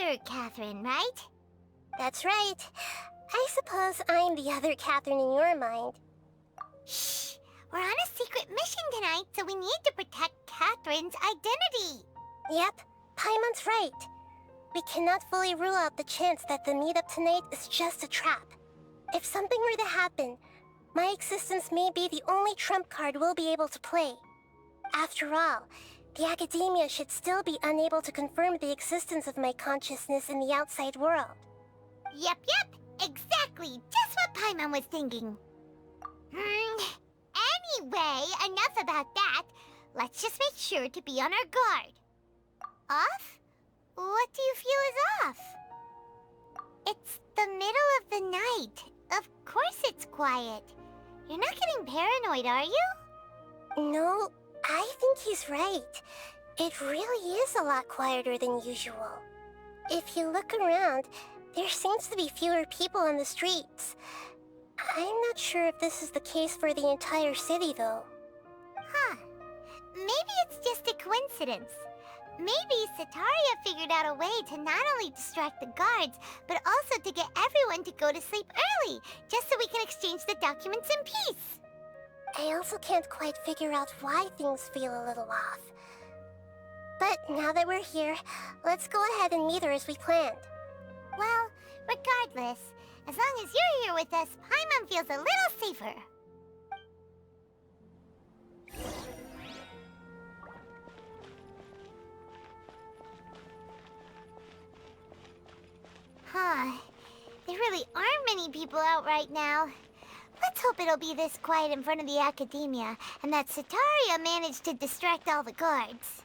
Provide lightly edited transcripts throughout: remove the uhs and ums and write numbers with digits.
other Catherine, right? That's right. I suppose I'm the other Catherine in your mind. Shh! We're on a secret mission tonight, so we need to protect Catherine's identity. Yep, Paimon's right. We cannot fully rule out the chance that the meetup tonight is just a trap. If something were to happen, my existence may be the only trump card we'll be able to play. After all, the Academia should still be unable to confirm the existence of my consciousness in the outside world. Yep, exactly. Just what Paimon was thinking. Anyway, enough about that. Let's just make sure to be on our guard. Off? What do you feel is off? It's the middle of the night. Of course it's quiet. You're not getting paranoid, are you? No, I think he's right. It really is a lot quieter than usual. If you look around, there seems to be fewer people on the streets. I'm not sure if this is the case for the entire city, though. Huh. Maybe it's just a coincidence. Maybe Setaria figured out a way to not only distract the guards, but also to get everyone to go to sleep early, just so we can exchange the documents in peace. I also can't quite figure out why things feel a little off. But now that we're here, let's go ahead and meet her as we planned. Well, regardless, as long as you're here with us, Paimon feels a little safer. There really aren't many people out right now. Let's hope it'll be this quiet in front of the Academia, and that Setaria managed to distract all the guards.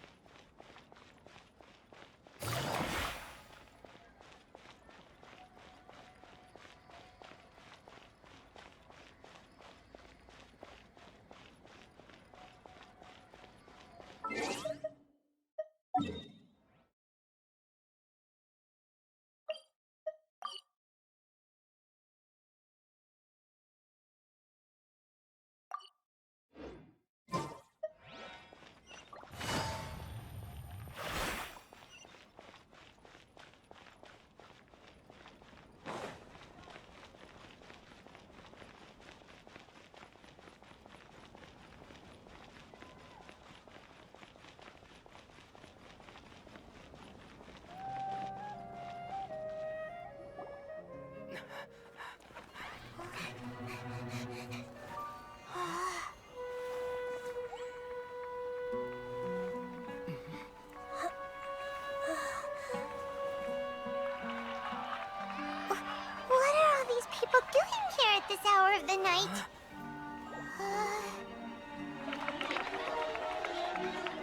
What are all these people doing here at this hour of the night?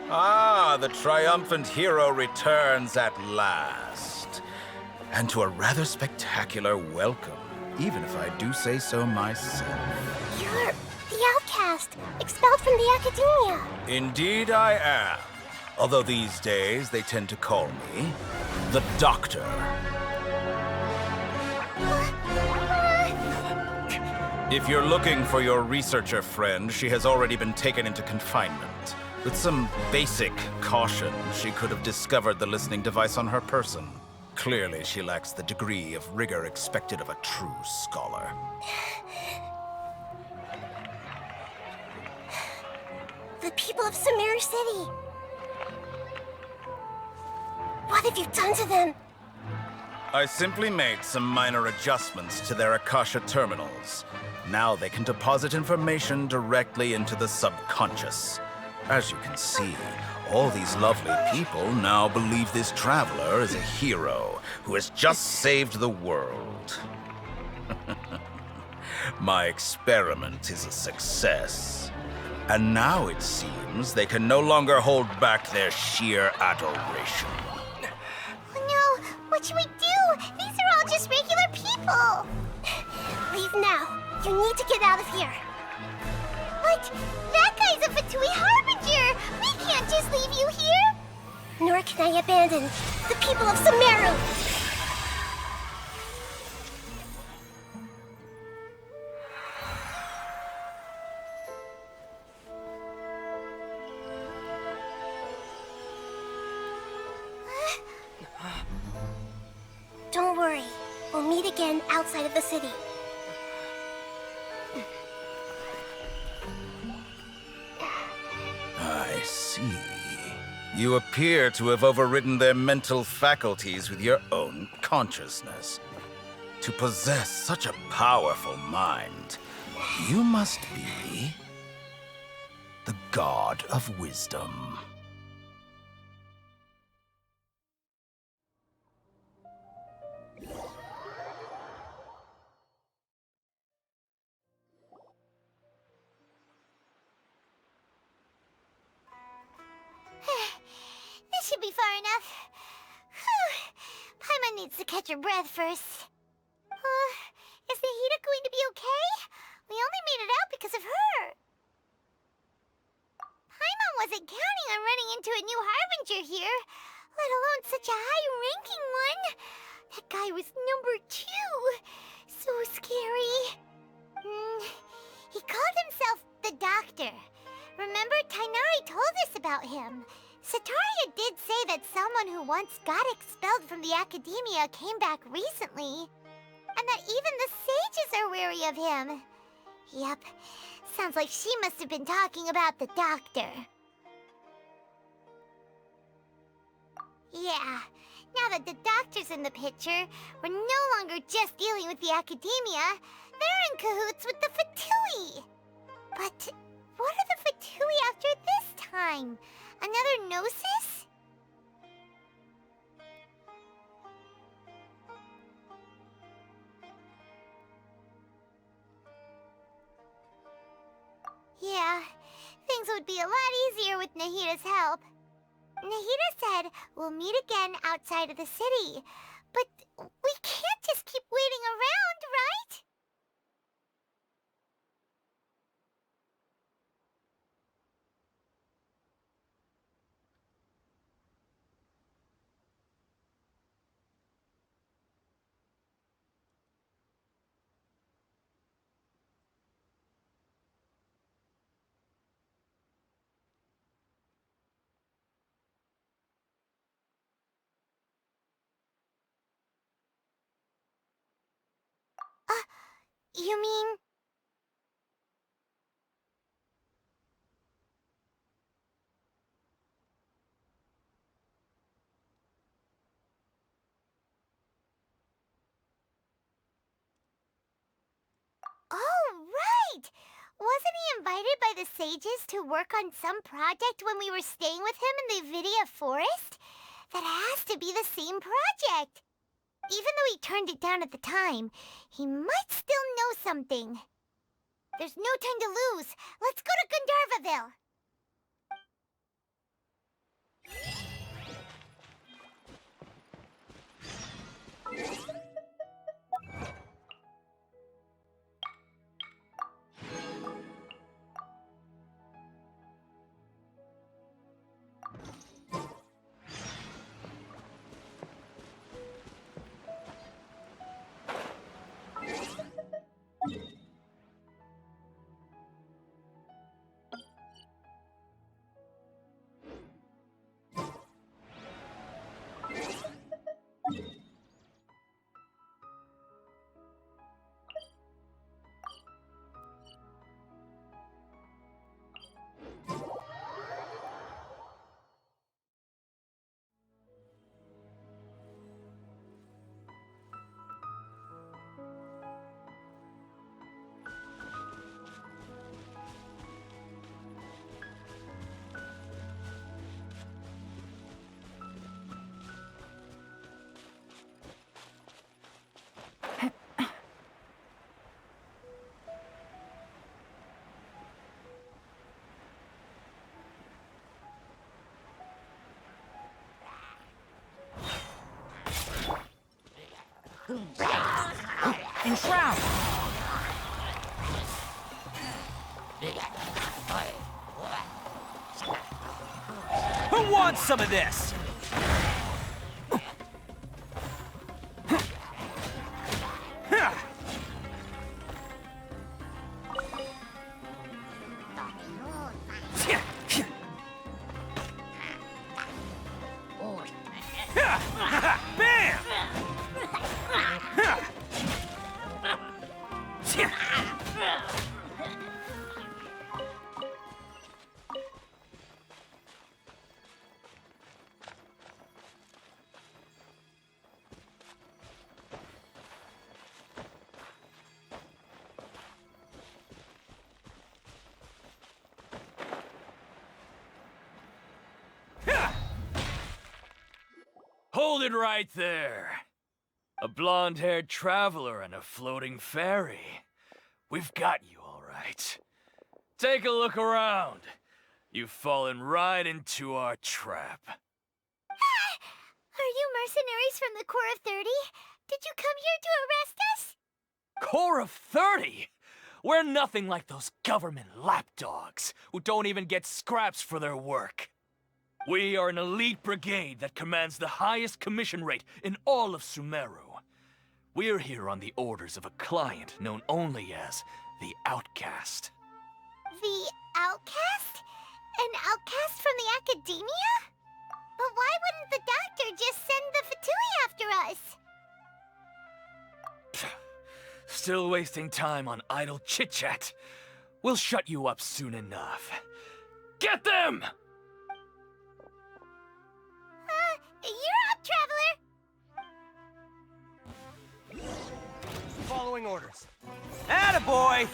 Ah, the triumphant hero returns at last. And to a rather spectacular welcome, even if I do say so myself. You're the outcast, expelled from the Academia. Indeed I am. Although these days they tend to call me the Doctor. If you're looking for your researcher friend, she has already been taken into confinement. With some basic caution, she could have discovered the listening device on her person. Clearly, she lacks the degree of rigor expected of a true scholar. The people of Sumeru City. What have you done to them? I simply made some minor adjustments to their Akasha terminals. Now they can deposit information directly into the subconscious. As you can see, all these lovely people now believe this traveler is a hero who has just saved the world. My experiment is a success. And now it seems they can no longer hold back their sheer adoration. Oh no! What should we do? These are all just regular people! Leave now. You need to get out of here. But that guy's a Fatui Harbinger! We can't just leave you here! Nor can I abandon the people of Sumeru! again outside of the city. I see. You appear to have overridden their mental faculties with your own consciousness. To possess such a powerful mind, you must be the God of Wisdom. This should be far enough. Whew. Paimon needs to catch her breath first. Is Nahida going to be okay? We only made it out because of her. Paimon wasn't counting on running into a new Harbinger here, let alone such a high-ranking one. That guy was number 2. So scary. He called himself the Doctor. Remember, Tainari told us about him. Sataria did say that someone who once got expelled from the Academia came back recently. And that even the sages are wary of him. Yep, sounds like she must have been talking about the Doctor. Yeah, now that the Doctor's in the picture, we're no longer just dealing with the Academia. They're in cahoots with the Fatui. But what are the Fatui after this time? Another Gnosis? Yeah, things would be a lot easier with Nahida's help. Nahida said we'll meet again outside of the city. But we can't just keep waiting around, right? You mean... Oh, right! Wasn't he invited by the sages to work on some project when we were staying with him in the Vidia Forest? That has to be the same project! Even though he turned it down at the time, he might still know something. There's no time to lose. Let's go to Gandharvaville. Enshroud! Who wants some of this? Bam! Hold it right there. A blonde-haired traveler and a floating fairy. We've got you all right. Take a look around. You've fallen right into our trap. Are you mercenaries from the Corps of 30? Did you come here to arrest us? Corps of 30? We're nothing like those government lapdogs who don't even get scraps for their work. We are an elite brigade that commands the highest commission rate in all of Sumeru. We're here on the orders of a client known only as the Outcast. The Outcast? An outcast from the academia? But why wouldn't the doctor just send the Fatui after us? Still wasting time on idle chit-chat. We'll shut you up soon enough. Get them! You're up, traveler! Following orders. Attaboy!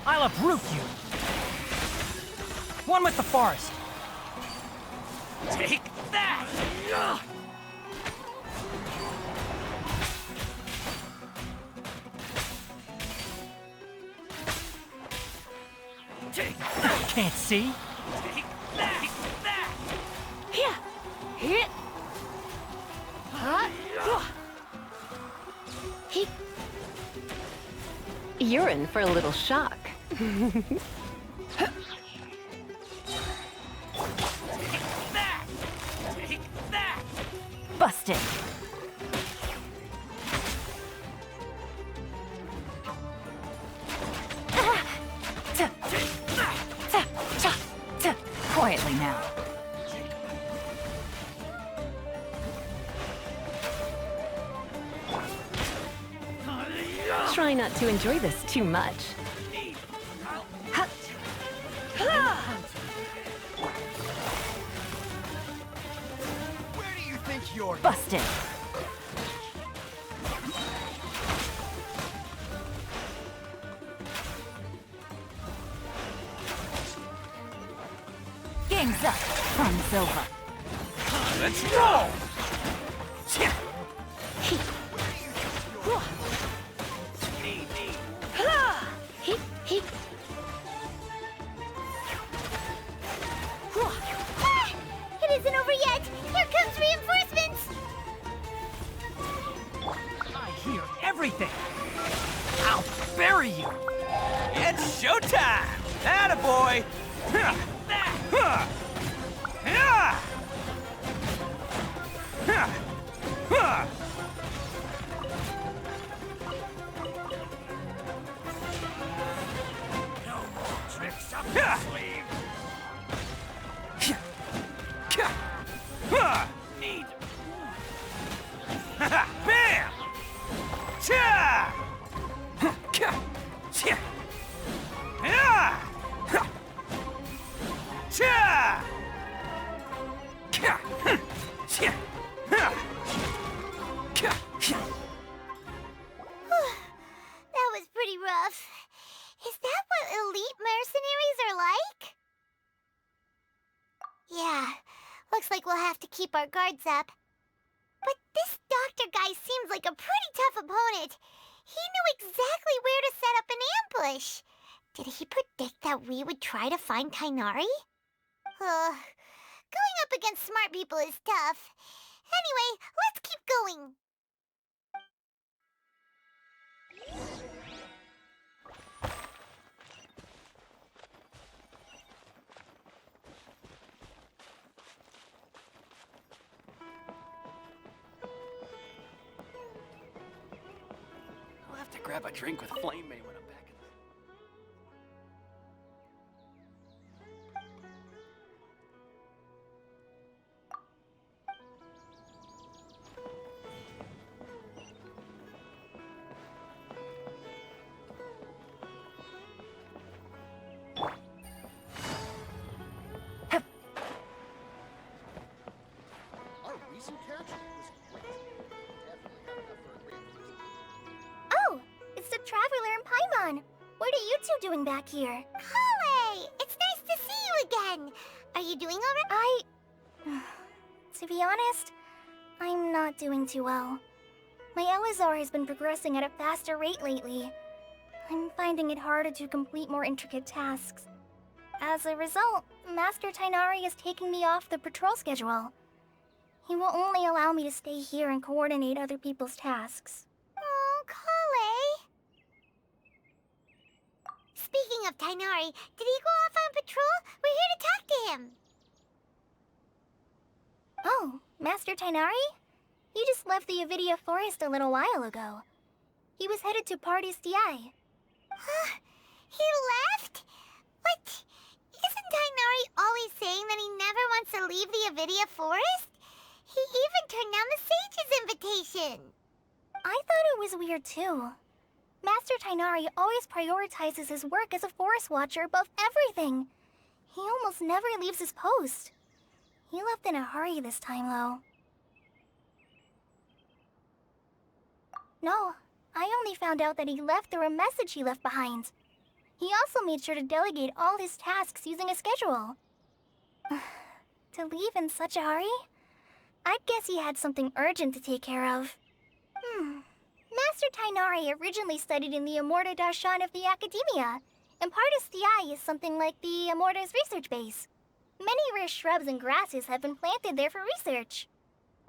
I'll uproot you. One with the forest. Take that! Take that! Can't see. Take that! Take that! Here! Here! Huh? You're in for a little shock. Take that! Take that! Busted. Quietly now. Try not to enjoy this too much. Where do you think you're? Busted. Game's up. Fun's over. Let's go! It isn't over yet! Here comes reinforcements! I hear everything. I'll bury you. It's showtime! Attaboy! No more tricks up your sleeve. Need. Bam! Cha! Cha! That was pretty rough. Is that what elite mercenaries are like? Yeah, looks like we'll have to keep our guards up. But this doctor guy seems like a pretty tough opponent. He knew exactly where to set up an ambush. Did he predict that we would try to find Kainari? Going up against smart people is tough. Anyway, let's keep going. I'll have to grab a drink with Flame May when I'm back in. Our recent catch was great. Definitely have enough for a grand feast. Oh, it's the Traveler and Paimon. What are you two doing back here? Holly, it's nice to see you again. Are you doing all right? To be honest, I'm not doing too well. My Elazar has been progressing at a faster rate lately. I'm finding it harder to complete more intricate tasks. As a result, Master Tainari is taking me off the patrol schedule. He will only allow me to stay here and coordinate other people's tasks. Oh, Kale. Speaking of Tainari, did he go off on patrol? We're here to talk to him. Oh, Master Tainari? He just left the Avidia Forest a little while ago. He was headed to Party's DI. He left? What? Isn't Tainari always saying that he never wants to leave the Avidia Forest? He even turned down the Sage's invitation. I thought it was weird too. Master Tainari always prioritizes his work as a forest watcher above everything. He almost never leaves his post. He left in a hurry this time, though. No, I only found out that he left through a message he left behind. He also made sure to delegate all his tasks using a schedule. To leave in such a hurry? I'd guess he had something urgent to take care of. Master Tainari originally studied in the Amorta Darshan of the Academia, and Partis DI is something like the Amorta's research base. Many rare shrubs and grasses have been planted there for research.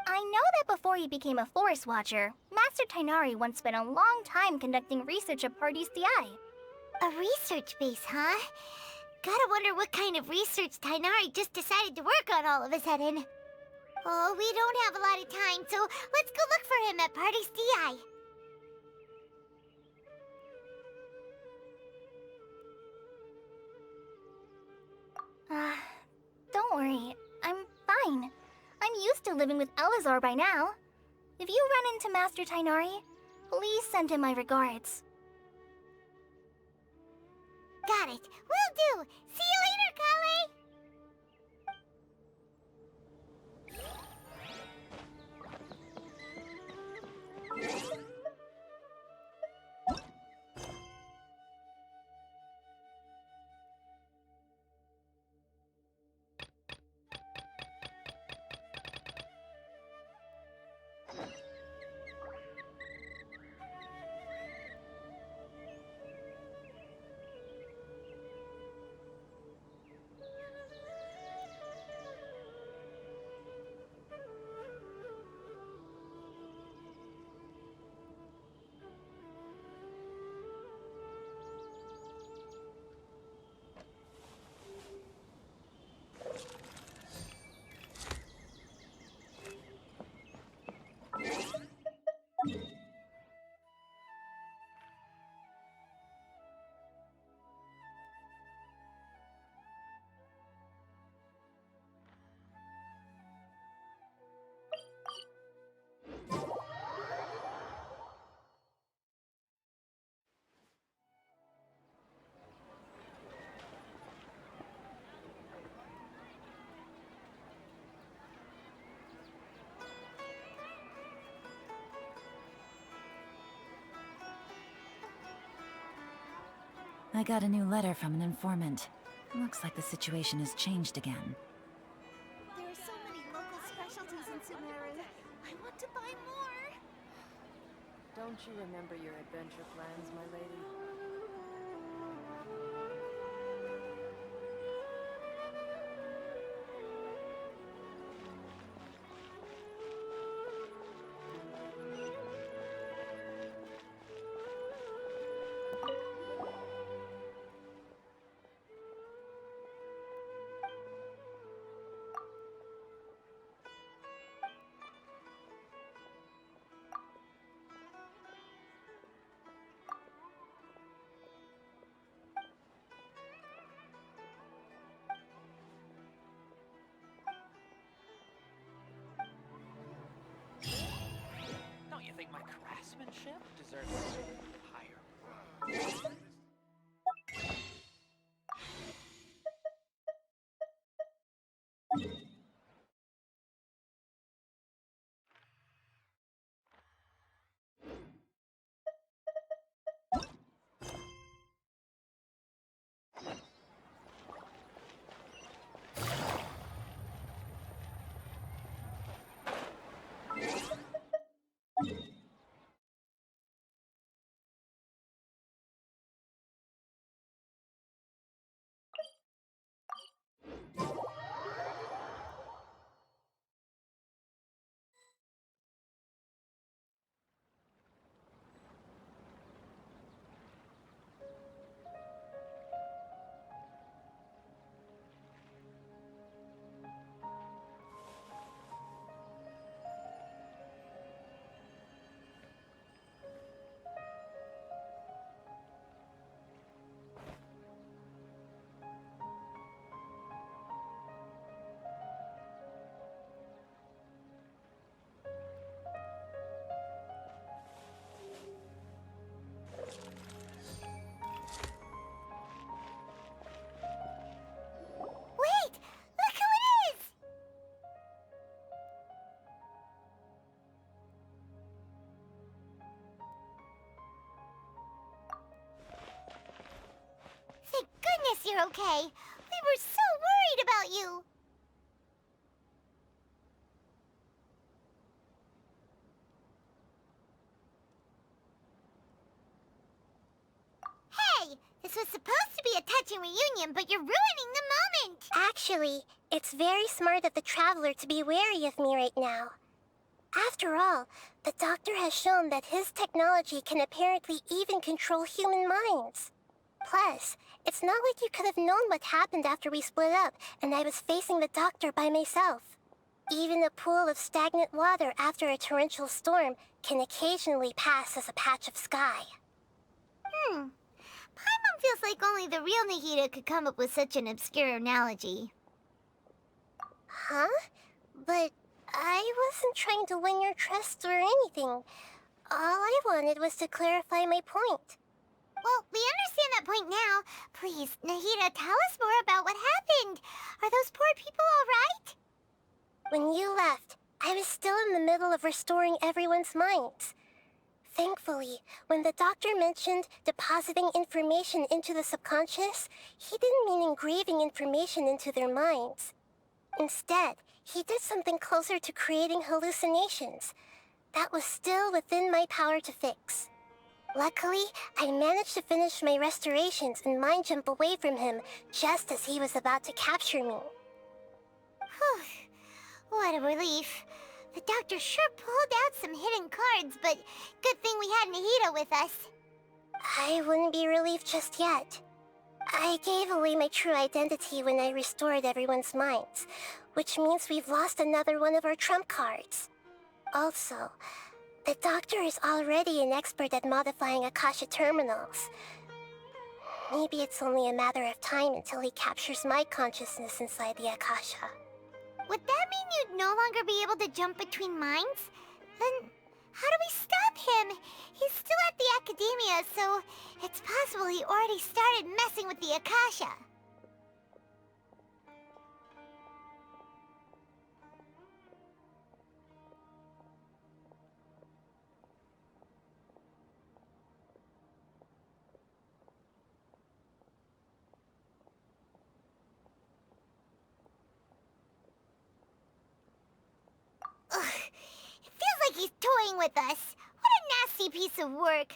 I know that before he became a forest watcher, Master Tainari once spent a long time conducting research at Partis DI. A research base, huh? Gotta wonder what kind of research Tainari just decided to work on all of a sudden. Oh, we don't have a lot of time, so let's go look for him at Party's DI. Don't worry. I'm fine. I'm used to living with Elazar by now. If you run into Master Tainari, please send him my regards. Got it. Will do. See you later, Kale. I got a new letter from an informant. Looks like the situation has changed again. There are so many local specialties in Sumeru. I want to buy more. Don't you remember your adventure plans, my lady? Don't you think my craftsmanship deserves a higher? you're okay. We were so worried about you. Hey, this was supposed to be a touching reunion, but you're ruining the moment. Actually, it's very smart of the Traveler to be wary of me right now. After all, the Doctor has shown that his technology can apparently even control human minds. Plus, it's not like you could have known what happened after we split up and I was facing the Doctor by myself. Even a pool of stagnant water after a torrential storm can occasionally pass as a patch of sky. Paimon feels like only the real Nahida could come up with such an obscure analogy. Huh? But I wasn't trying to win your trust or anything. All I wanted was to clarify my point. Well, we understand that point now. Please, Nahida, tell us more about what happened. Are those poor people all right? When you left, I was still in the middle of restoring everyone's minds. Thankfully, when the Doctor mentioned depositing information into the subconscious, he didn't mean engraving information into their minds. Instead, he did something closer to creating hallucinations. That was still within my power to fix. Luckily, I managed to finish my restorations and mind jump away from him just as he was about to capture me. Whew. What a relief. The Doctor sure pulled out some hidden cards, but good thing we had Nahida with us. I wouldn't be relieved just yet. I gave away my true identity when I restored everyone's minds, which means we've lost another one of our trump cards. Also, the Doctor is already an expert at modifying Akasha terminals. Maybe it's only a matter of time until he captures my consciousness inside the Akasha. Would that mean you'd no longer be able to jump between minds? Then how do we stop him? He's still at the Academia, so it's possible he already started messing with the Akasha. Ugh, it feels like he's toying with us. What a nasty piece of work.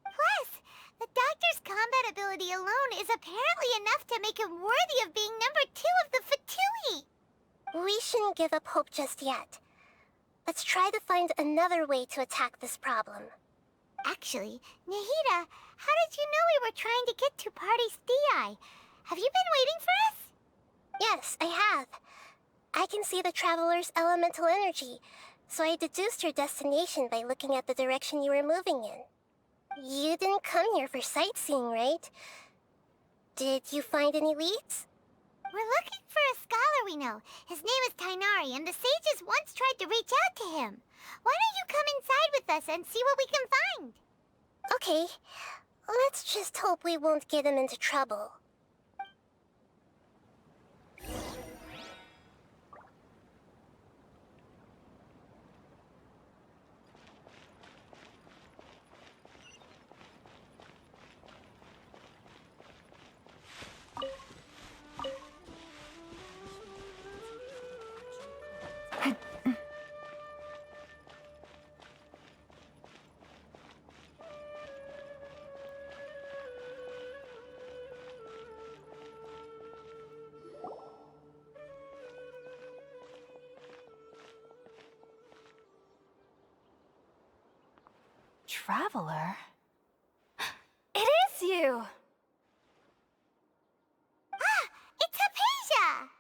Plus, the Doctor's combat ability alone is apparently enough to make him worthy of being number 2 of the Fatui. We shouldn't give up hope just yet. Let's try to find another way to attack this problem. Actually, Nahida, how did you know we were trying to get to Party's DI? Have you been waiting for us? Yes, I have. I can see the Traveler's elemental energy, so I deduced your destination by looking at the direction you were moving in. You didn't come here for sightseeing, right? Did you find any leads? We're looking for a scholar we know. His name is Tainari, and the sages once tried to reach out to him. Why don't you come inside with us and see what we can find? Okay, let's just hope we won't get him into trouble. Traveler? It is you! Ah! It's Hypatia!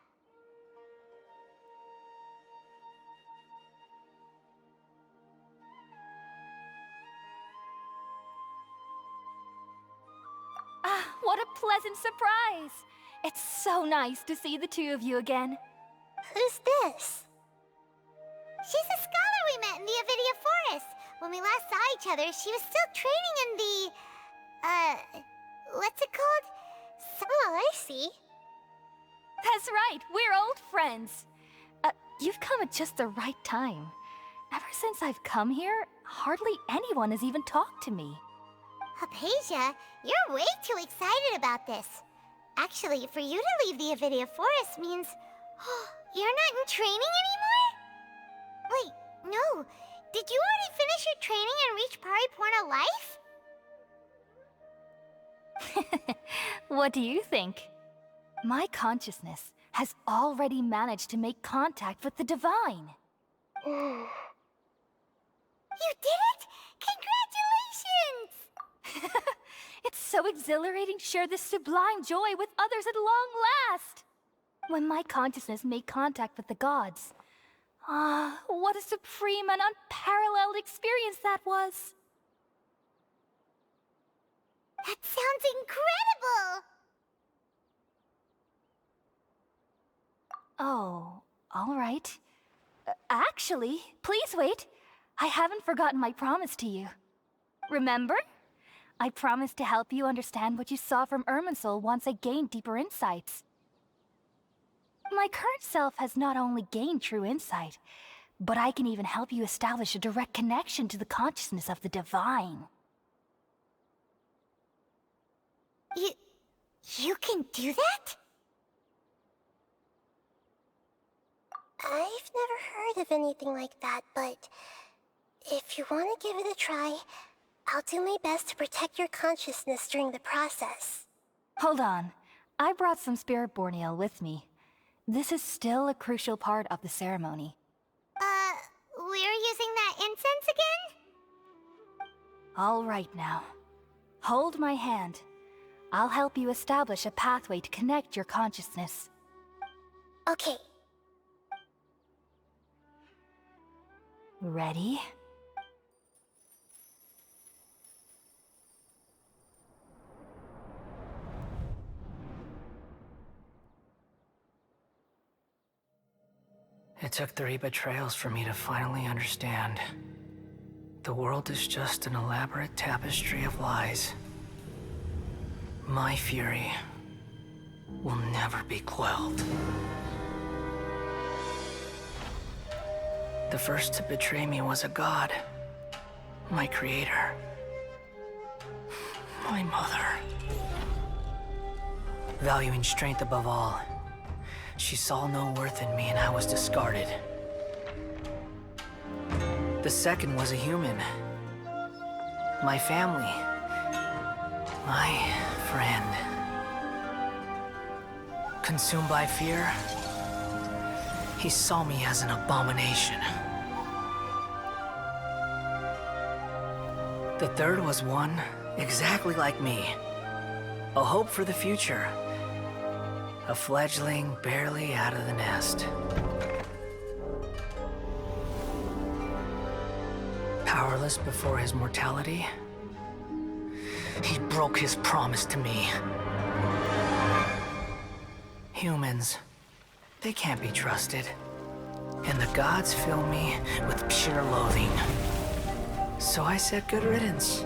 Ah, what a pleasant surprise! It's so nice to see the two of you again. Who's this? She's a scholar we met in the Avidia Forest. When we last saw each other, she was still training in the... what's it called? Oh, I see. That's right, we're old friends. You've come at just the right time. Ever since I've come here, hardly anyone has even talked to me. Hypatia, you're way too excited about this. Actually, for you to leave the Avidia Forest means... you're not in training anymore? Wait, no. Did you already finish your training and reach Pariporna life? What do you think? My consciousness has already managed to make contact with the divine. You did it! Congratulations! It's so exhilarating to share this sublime joy with others at long last! When my consciousness made contact with the gods, what a supreme and unparalleled experience that was! That sounds incredible! Oh, all right. Actually, please wait. I haven't forgotten my promise to you. Remember? I promised to help you understand what you saw from Irminsul once I gained deeper insights. My current self has not only gained true insight, but I can even help you establish a direct connection to the consciousness of the divine. You can do that? I've never heard of anything like that, but if you want to give it a try, I'll do my best to protect your consciousness during the process. Hold on. I brought some spirit borneal with me. This is still a crucial part of the ceremony. We're using that incense again? All right now. Hold my hand. I'll help you establish a pathway to connect your consciousness. Okay. Ready? It took 3 betrayals for me to finally understand. The world is just an elaborate tapestry of lies. My fury will never be quelled. The first to betray me was a god. My creator. My mother. Valuing strength above all, she saw no worth in me and I was discarded. The second was a human. My family. My friend. Consumed by fear, he saw me as an abomination. The third was one exactly like me. A hope for the future. A fledgling barely out of the nest. Powerless before his mortality, he broke his promise to me. Humans, they can't be trusted. And the gods fill me with pure loathing. So I said good riddance.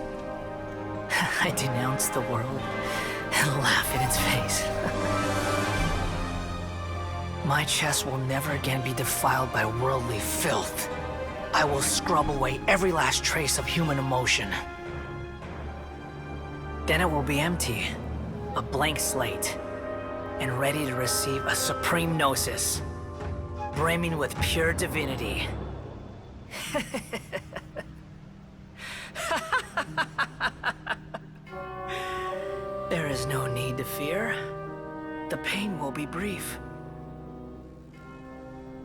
I denounce the world and laugh in its face. My chest will never again be defiled by worldly filth. I will scrub away every last trace of human emotion. Then it will be empty, a blank slate, and ready to receive a supreme gnosis, brimming with pure divinity. There is no need to fear. The pain will be brief.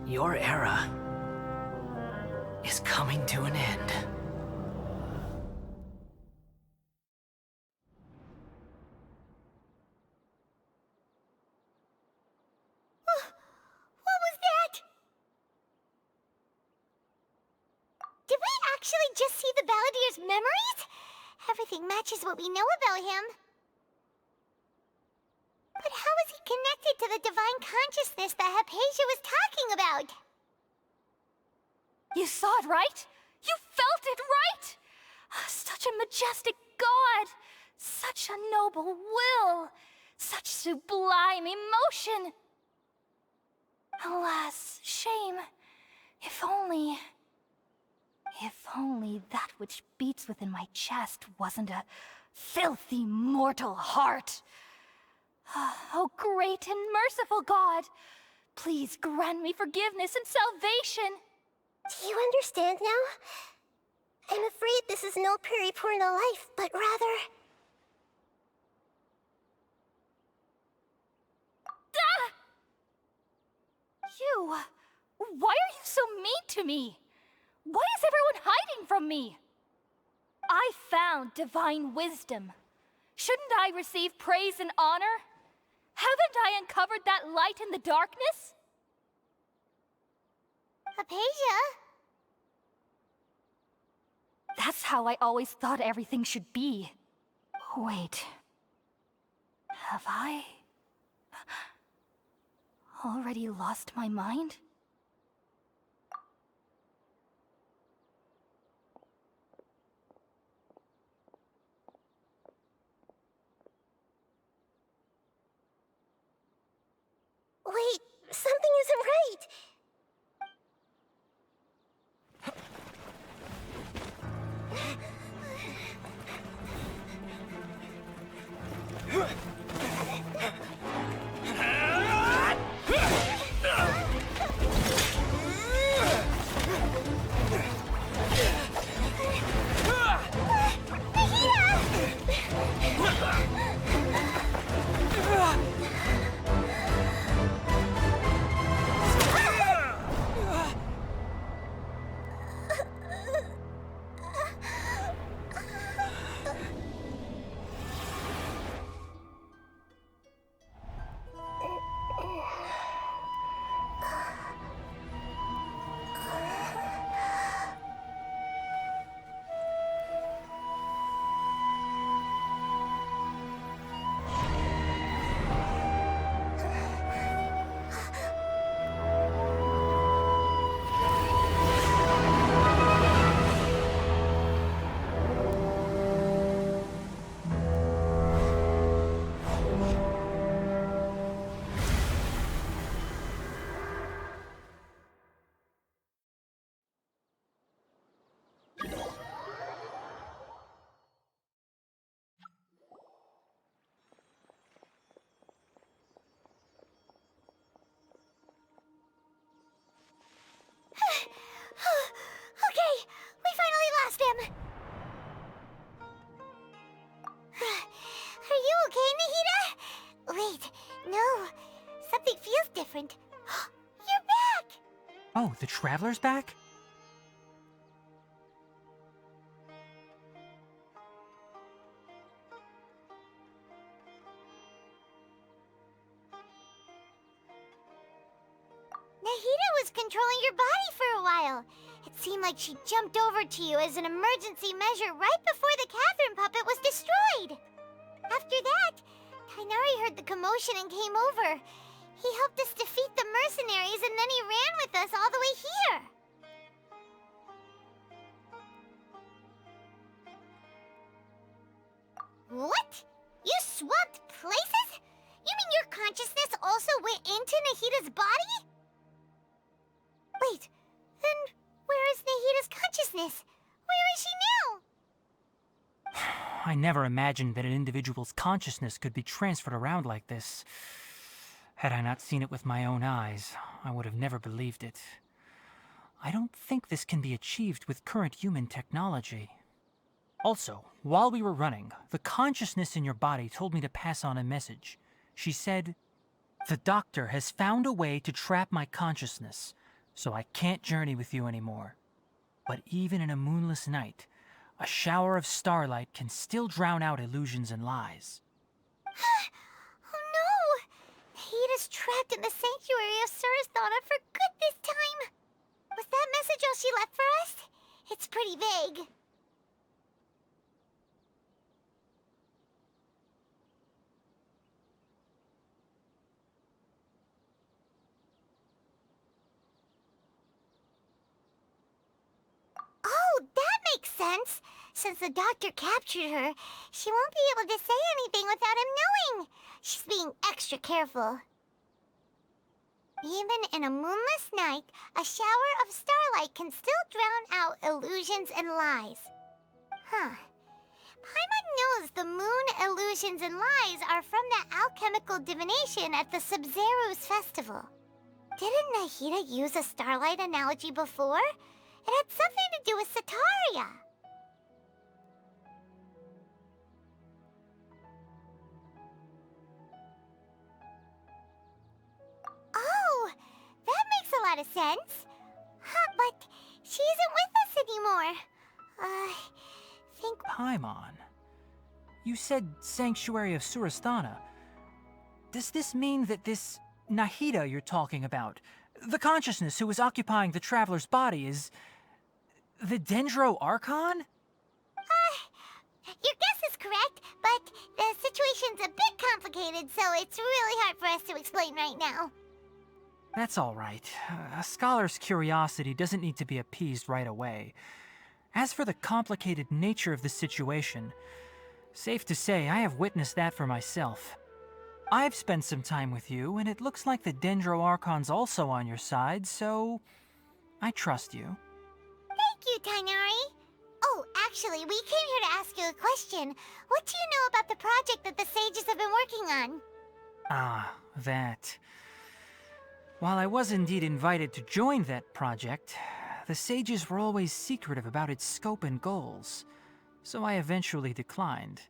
Your era is coming to an end. What was that? Did we actually just see the Balladeer's memories? Everything matches what we know about him. But how is he connected to the divine consciousness that Hypatia was talking about? You saw it, right? You felt it, right? Such a majestic god! Such a noble will! Such sublime emotion! Alas, shame. If only that which beats within my chest wasn't a filthy mortal heart. Oh, great and merciful God! Please grant me forgiveness and salvation! Do you understand now? I'm afraid this is no periporno life, but rather... Ah! You... Why are you so mean to me? Why is everyone hiding from me? I found divine wisdom. Shouldn't I receive praise and honor? Haven't I uncovered that light in the darkness? Hypatia? That's how I always thought everything should be. Wait. Have I... already lost my mind? Wait, something isn't right! Okay, we finally lost him! Are you okay, Nahida? Wait, no. Something feels different. You're back! Oh, the Traveler's back? Nahida was controlling your body for a while. It seemed like she jumped over to you as an emergency measure right before the Catherine puppet was destroyed. After that, Kainari heard the commotion and came over. He helped us defeat the mercenaries and then he ran with us all the way here. What? You swapped places? You mean your consciousness also went into Nahida's body? Wait, then where is Nahida's consciousness? Where is she now? I never imagined that an individual's consciousness could be transferred around like this. Had I not seen it with my own eyes, I would have never believed it. I don't think this can be achieved with current human technology. Also, while we were running, the consciousness in your body told me to pass on a message. She said, "The doctor has found a way to trap my consciousness, so I can't journey with you anymore. But even in a moonless night, a shower of starlight can still drown out illusions and lies." Oh no! Nahida's trapped in the sanctuary of Surathana for good this time. Was that message all she left for us? It's pretty vague. Oh, that makes sense. Since the doctor captured her, she won't be able to say anything without him knowing. She's being extra careful. Even in a moonless night, a shower of starlight can still drown out illusions and lies. Huh. Paimon knows the moon illusions and lies are from the alchemical divination at the Sumeru's festival. Didn't Nahida use a starlight analogy before? It had something to do with Sataria. Oh, that makes a lot of sense. Huh, but she isn't with us anymore. Think... Paimon, you said Sanctuary of Surasthana. Does this mean that this Nahida you're talking about, the consciousness who is occupying the traveler's body, is the Dendro Archon? Your guess is correct, but the situation's a bit complicated, so it's really hard for us to explain right now. That's all right. A scholar's curiosity doesn't need to be appeased right away. As for the complicated nature of the situation, safe to say I have witnessed that for myself. I've spent some time with you, and it looks like the Dendro Archon's also on your side, so I trust you. Thank you, Tainari. Oh, actually, we came here to ask you a question. What do you know about the project that the sages have been working on? Ah, that. While I was indeed invited to join that project, the sages were always secretive about its scope and goals, so I eventually declined.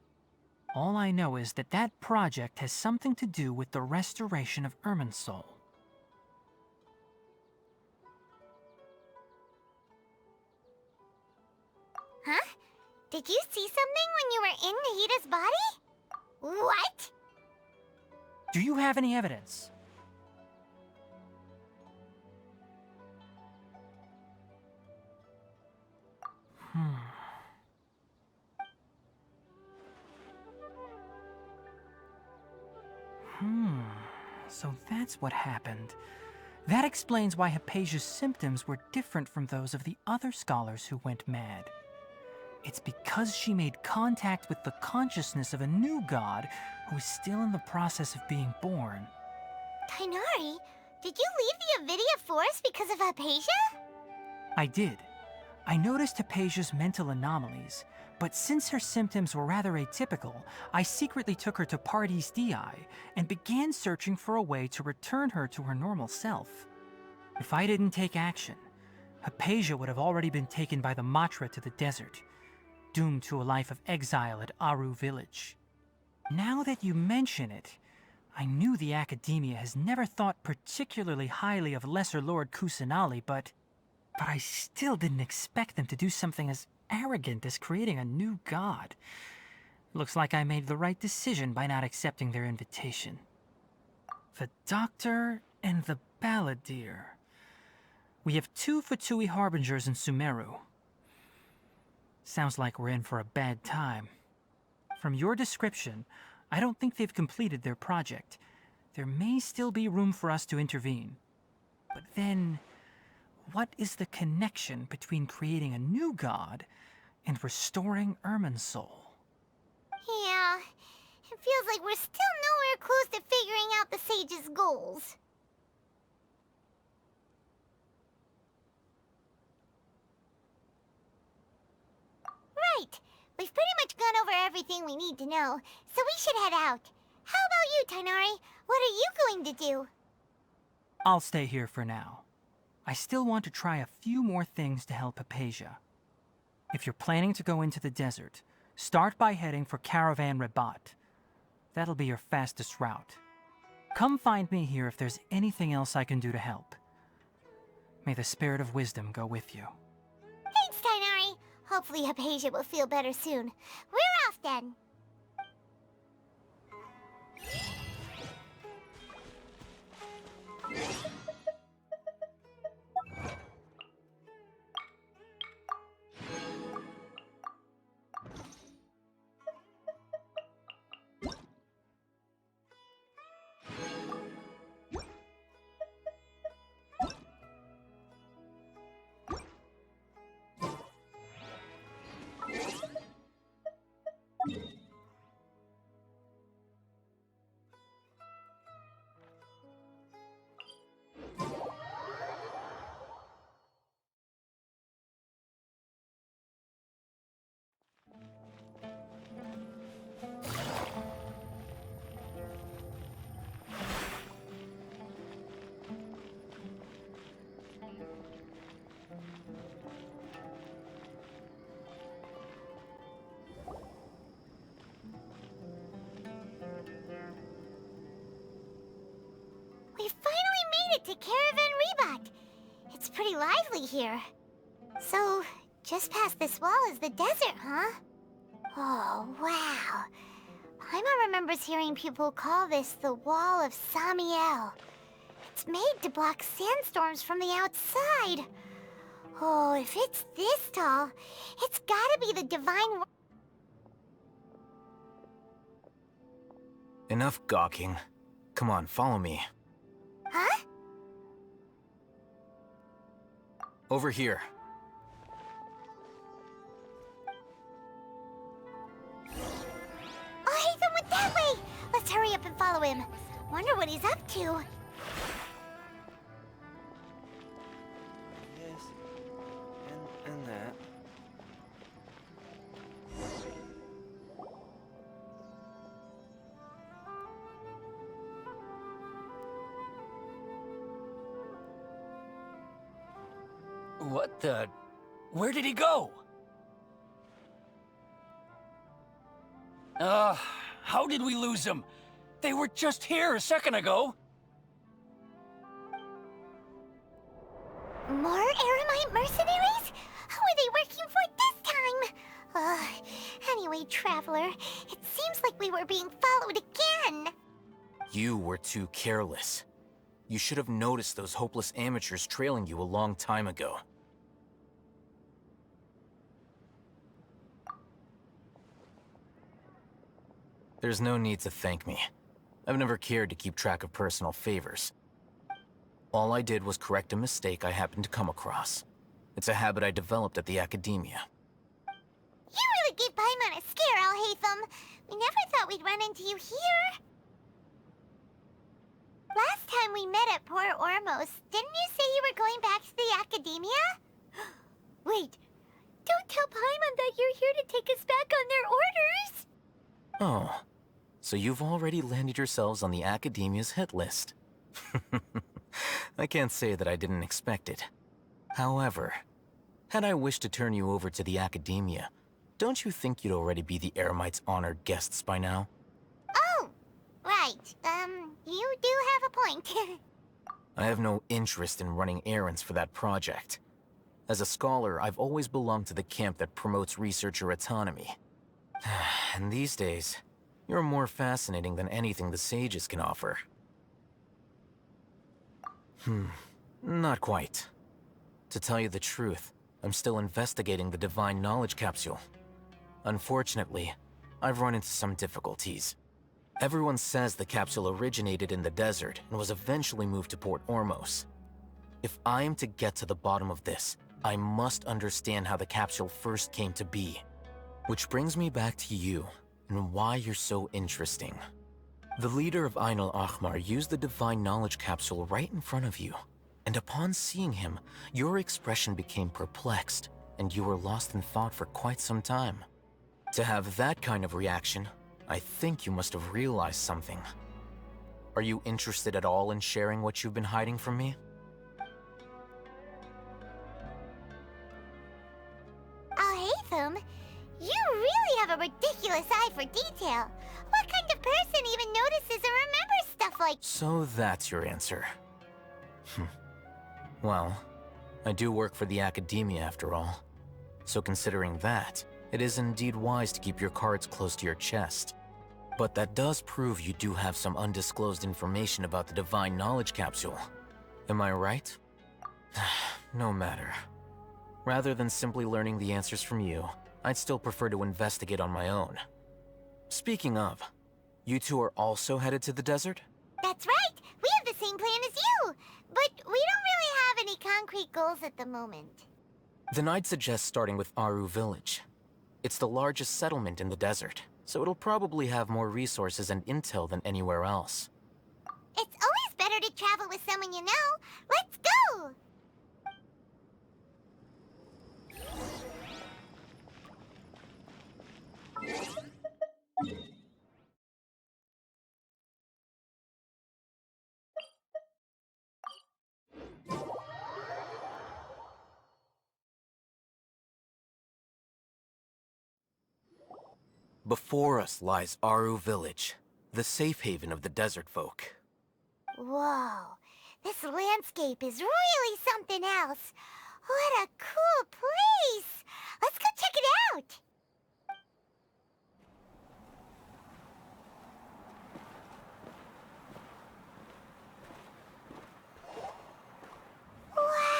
All I know is that that project has something to do with the restoration of Irminsul. Huh? Did you see something when you were in Nahida's body? What? Do you have any evidence? So that's what happened. That explains why Hypatia's symptoms were different from those of the other scholars who went mad. It's because she made contact with the consciousness of a new god who is still in the process of being born. Tainari, did you leave the Avidia Forest because of Hypatia? I did. I noticed Hypatia's mental anomalies, but since her symptoms were rather atypical, I secretly took her to Pardis Dii and began searching for a way to return her to her normal self. If I didn't take action, Hypatia would have already been taken by the Matra to the desert, doomed to a life of exile at Aru village. Now that you mention it, I knew the Academia has never thought particularly highly of Lesser Lord Kusanali, but I still didn't expect them to do something as arrogant as creating a new god. Looks like I made the right decision by not accepting their invitation. The Doctor and the Balladeer. We have 2 Fatui Harbingers in Sumeru. Sounds like we're in for a bad time. From your description, I don't think they've completed their project. There may still be room for us to intervene. But then, what is the connection between creating a new god and restoring Irminsul? Yeah, it feels like we're still nowhere close to figuring out the sage's goals. Right, we've pretty much gone over everything we need to know, so we should head out. How about you, Tainari? What are you going to do? I'll stay here for now. I still want to try a few more things to help Hypatia. If you're planning to go into the desert, start by heading for Caravan Rabat. That'll be your fastest route. Come find me here if there's anything else I can do to help. May the spirit of wisdom go with you. Thanks, Tainari. Hopefully Hypatia will feel better soon. We're off then. to Caravan Rebot. It's pretty lively here. So, just past this wall is the desert, huh? Oh, wow. Paimon remembers hearing people call this the Wall of Samiel. It's made to block sandstorms from the outside. Oh, if it's this tall, it's gotta be the divine... Enough gawking. Come on, follow me. Huh? Over here. Oh, Hatham went that way! Let's hurry up and follow him. Wonder what he's up to. Yes, and that. What the... Where did he go? How did we lose them? They were just here a second ago. More Eremite mercenaries? Who are they working for this time? Anyway, Traveler, it seems like we were being followed again. You were too careless. You should have noticed those hopeless amateurs trailing you a long time ago. There's no need to thank me. I've never cared to keep track of personal favors. All I did was correct a mistake I happened to come across. It's a habit I developed at the Academia. You really gave Paimon a scare, Al-Hatham. We never thought we'd run into you here. Last time we met at Port Ormos, didn't you say you were going back to the Academia? Wait, don't tell Paimon that you're here to take us back on their orders! Oh, so you've already landed yourselves on the Academia's hit list. I can't say that I didn't expect it. However, had I wished to turn you over to the Academia, don't you think you'd already be the Eremites' honored guests by now? Oh, right. You do have a point. I have no interest in running errands for that project. As a scholar, I've always belonged to the camp that promotes researcher autonomy. And these days, you're more fascinating than anything the sages can offer. Not quite. To tell you the truth, I'm still investigating the Divine Knowledge Capsule. Unfortunately, I've run into some difficulties. Everyone says the capsule originated in the desert and was eventually moved to Port Ormos. If I am to get to the bottom of this, I must understand how the capsule first came to be. Which brings me back to you, and why you're so interesting. The leader of Ain al-Ahmar used the Divine Knowledge Capsule right in front of you, and upon seeing him, your expression became perplexed, and you were lost in thought for quite some time. To have that kind of reaction, I think you must have realized something. Are you interested at all in sharing what you've been hiding from me? Al-Hatham, you really have a ridiculous eye for detail. What kind of person even notices or remembers stuff like... So that's your answer. Well, I do work for the Academia after all. So considering that, it is indeed wise to keep your cards close to your chest. But that does prove you do have some undisclosed information about the Divine Knowledge Capsule. Am I right? No matter. Rather than simply learning the answers from you, I'd still prefer to investigate on my own. Speaking of, you two are also headed to the desert? That's right! We have the same plan as you! But we don't really have any concrete goals at the moment. Then I'd suggest starting with Aru Village. It's the largest settlement in the desert, so it'll probably have more resources and intel than anywhere else. It's always better to travel with someone you know. Let's go! Before us lies Aru Village, the safe haven of the desert folk. Whoa, This landscape is really something else. What a cool place! Let's go check it out! Wow!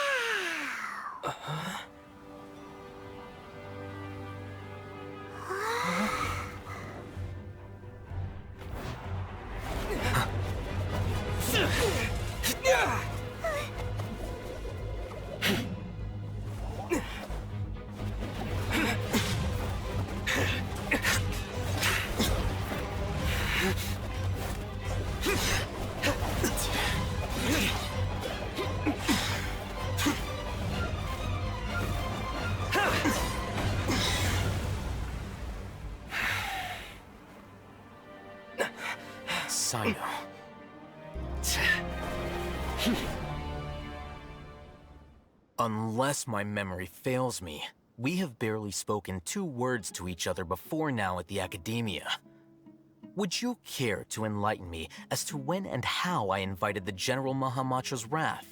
Sino. Unless my memory fails me, we have barely spoken 2 words to each other before now at the Academia. Would you care to enlighten me as to when and how I invited the General Mahamatra's wrath?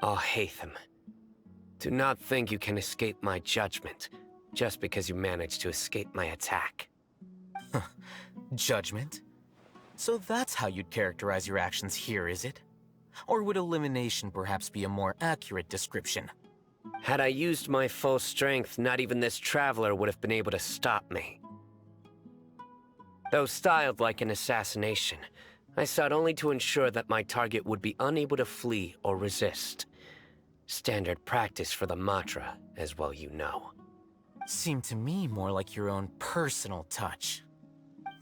Alhaitham, do not think you can escape my judgment just because you managed to escape my attack. Judgment? So that's how you'd characterize your actions here, is it? Or would elimination perhaps be a more accurate description? Had I used my full strength, not even this traveler would have been able to stop me. Though styled like an assassination, I sought only to ensure that my target would be unable to flee or resist. Standard practice for the Matra, as well you know. Seemed to me more like your own personal touch.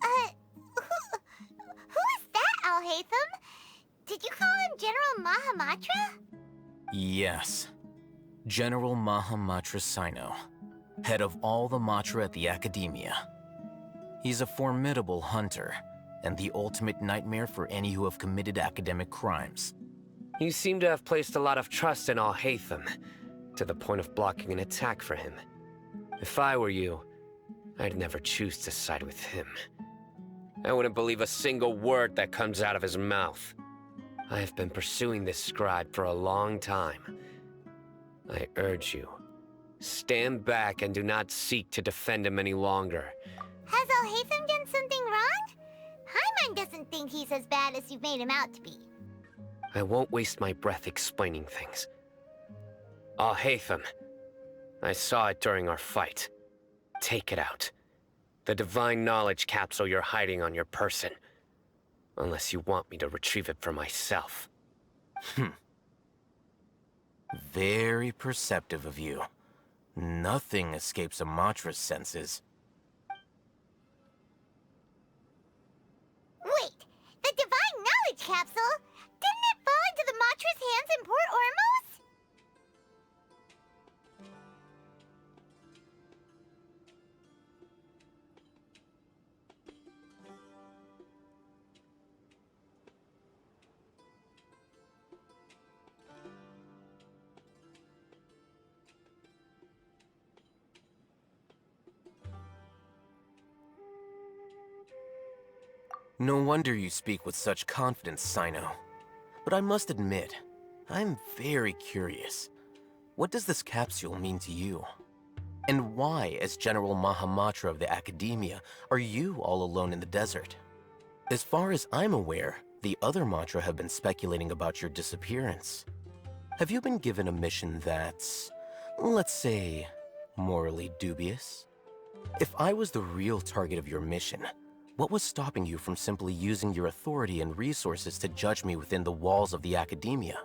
Who is that, Alhaitham? Did you call him General Mahamatra? Yes. General Mahamatra Sino, head of all the Matra at the Academia. He's a formidable hunter, and the ultimate nightmare for any who have committed academic crimes. You seem to have placed a lot of trust in Alhaitham, to the point of blocking an attack for him. If I were you, I'd never choose to side with him. I wouldn't believe a single word that comes out of his mouth. I have been pursuing this scribe for a long time. I urge you, stand back and do not seek to defend him any longer. Has Alhaitham done something wrong? Paimon doesn't think he's as bad as you've made him out to be. I won't waste my breath explaining things. Alhaitham, I saw it during our fight. Take it out. The divine knowledge capsule you're hiding on your person. Unless you want me to retrieve it for myself. Very perceptive of you. Nothing escapes a Matra's senses. Wait, the divine knowledge capsule? Didn't it fall into the Matra's hands in Port Ormos? No wonder you speak with such confidence, Sino. But I must admit, I'm very curious. What does this capsule mean to you? And why, as General Mahamatra of the Academia, are you all alone in the desert? As far as I'm aware, the other Matra have been speculating about your disappearance. Have you been given a mission that's, let's say, morally dubious? If I was the real target of your mission, what was stopping you from simply using your authority and resources to judge me within the walls of the Academia?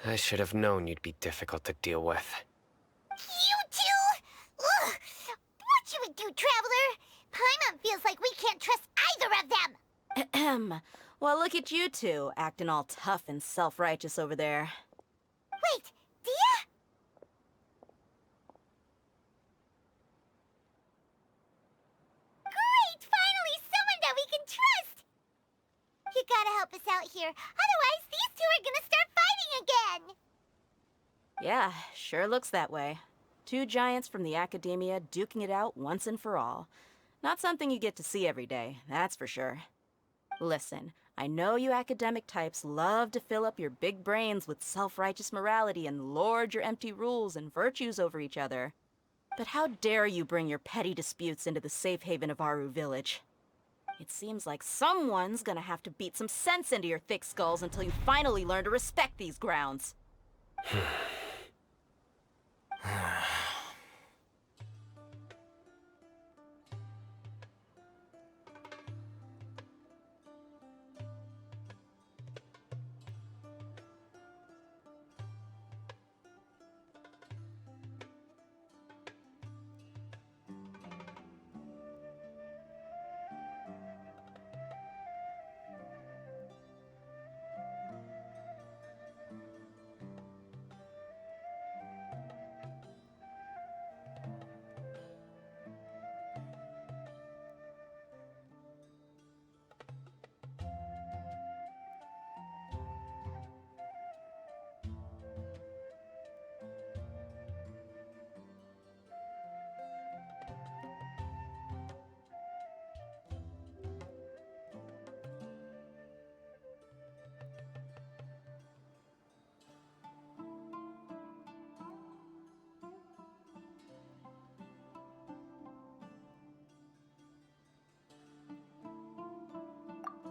I should have known you'd be difficult to deal with. You two! Ugh! What you would do, Traveler? Paimon feels like we can't trust either of them! Ahem. Well, look at you two, acting all tough and self-righteous over there. Wait, Dia? Great! Finally, someone that we can trust! You gotta help us out here, otherwise these two are gonna start fighting again! Yeah, sure looks that way. Two giants from the academia duking it out once and for all. Not something you get to see every day, that's for sure. Listen, I know you academic types love to fill up your big brains with self-righteous morality and lord your empty rules and virtues over each other. But how dare you bring your petty disputes into the safe haven of Aru Village? It seems like someone's gonna have to beat some sense into your thick skulls until you finally learn to respect these grounds.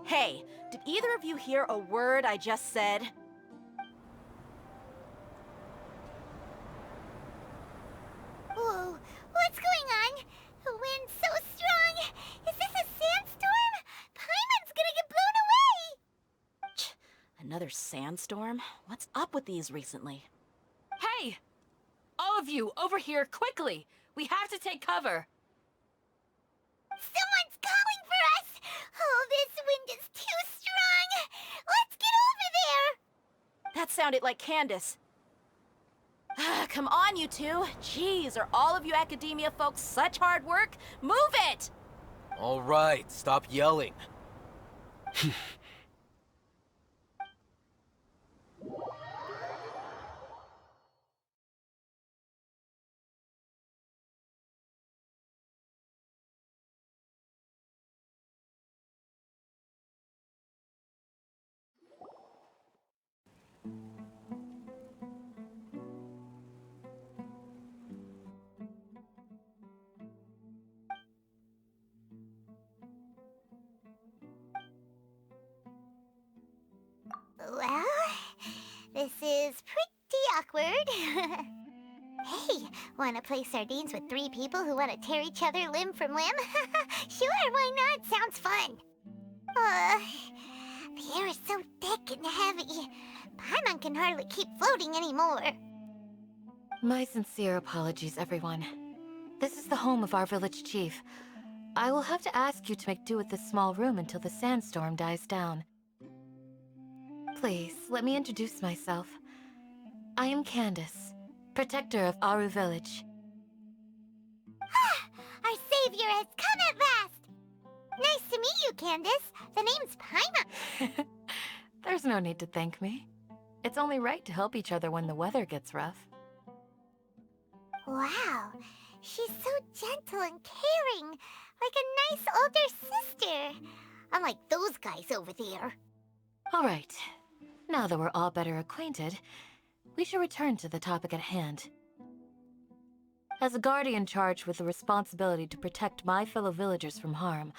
Hey, did either of you hear a word I just said? Whoa, what's going on? The wind's so strong! Is this a sandstorm? Paimon's gonna get blown away! Another sandstorm? What's up with these recently? Hey! All of you, over here, quickly! We have to take cover! Someone's calling for us! Oh, this wind is too strong! Let's get over there! That sounded like Candace. Come on, you two. Jeez, are all of you academia folks such hard work? Move it! All right, stop yelling. Well, this is pretty awkward. Hey, wanna play sardines with three people who wanna tear each other limb from limb? Sure, why not? Sounds fun. The air is so thick and heavy. Paimon can hardly keep floating anymore. My sincere apologies, everyone. This is the home of our village chief. I will have to ask you to make do with this small room until the sandstorm dies down. Please, let me introduce myself. I am Candace, protector of Aru Village. Our savior has come at last! Nice to meet you, Candace. The name's Paimon. There's no need to thank me. It's only right to help each other when the weather gets rough. Wow, she's so gentle and caring, like a nice older sister. Unlike those guys over there. All right. Now that we're all better acquainted, we should return to the topic at hand. As a guardian charged with the responsibility to protect my fellow villagers from harm,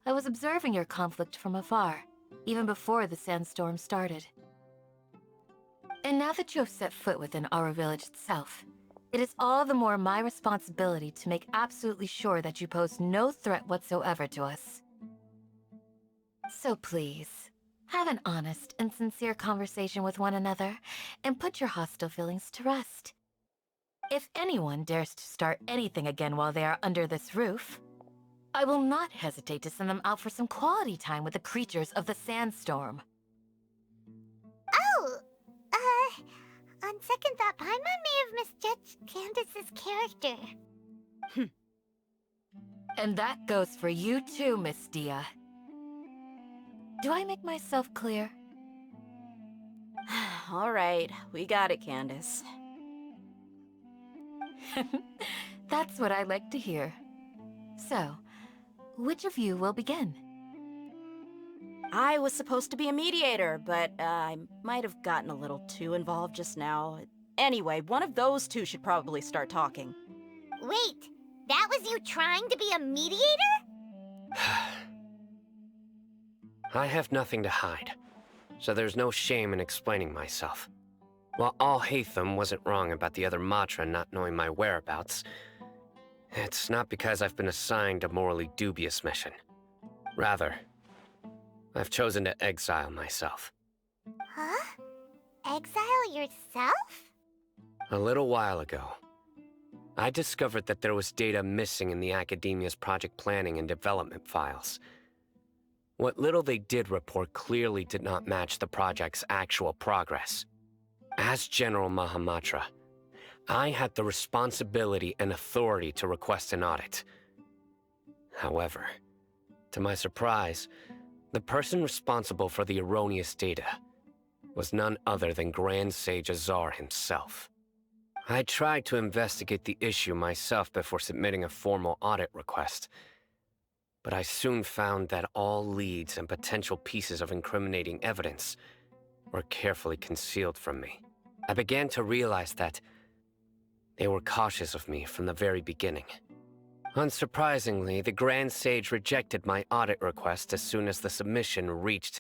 I was observing your conflict from afar, even before the sandstorm started. And now that you have set foot within our village itself, it is all the more my responsibility to make absolutely sure that you pose no threat whatsoever to us. So please, Have an honest and sincere conversation with one another, and put your hostile feelings to rest. If anyone dares to start anything again while they are under this roof, I will not hesitate to send them out for some quality time with the creatures of the sandstorm. Oh, on second thought, Paimon may have misjudged Candace's character. And that goes for you too, Miss Dia. Do I make myself clear? All right, we got it, Candace. That's what I like to hear. So, which of you will begin? I was supposed to be a mediator, but I might have gotten a little too involved just now. Anyway, one of those two should probably start talking. Wait, that was you trying to be a mediator? I have nothing to hide, so there's no shame in explaining myself. While Al-Haytham wasn't wrong about the other Matra not knowing my whereabouts, it's not because I've been assigned a morally dubious mission. Rather, I've chosen to exile myself. Huh? Exile yourself? A little while ago, I discovered that there was data missing in the Academia's project planning and development files. What little they did report clearly did not match the project's actual progress. As General Mahamatra, I had the responsibility and authority to request an audit. However, to my surprise, the person responsible for the erroneous data was none other than Grand Sage Azar himself. I tried to investigate the issue myself before submitting a formal audit request, but I soon found that all leads and potential pieces of incriminating evidence were carefully concealed from me. I began to realize that they were cautious of me from the very beginning. Unsurprisingly, the Grand Sage rejected my audit request as soon as the submission reached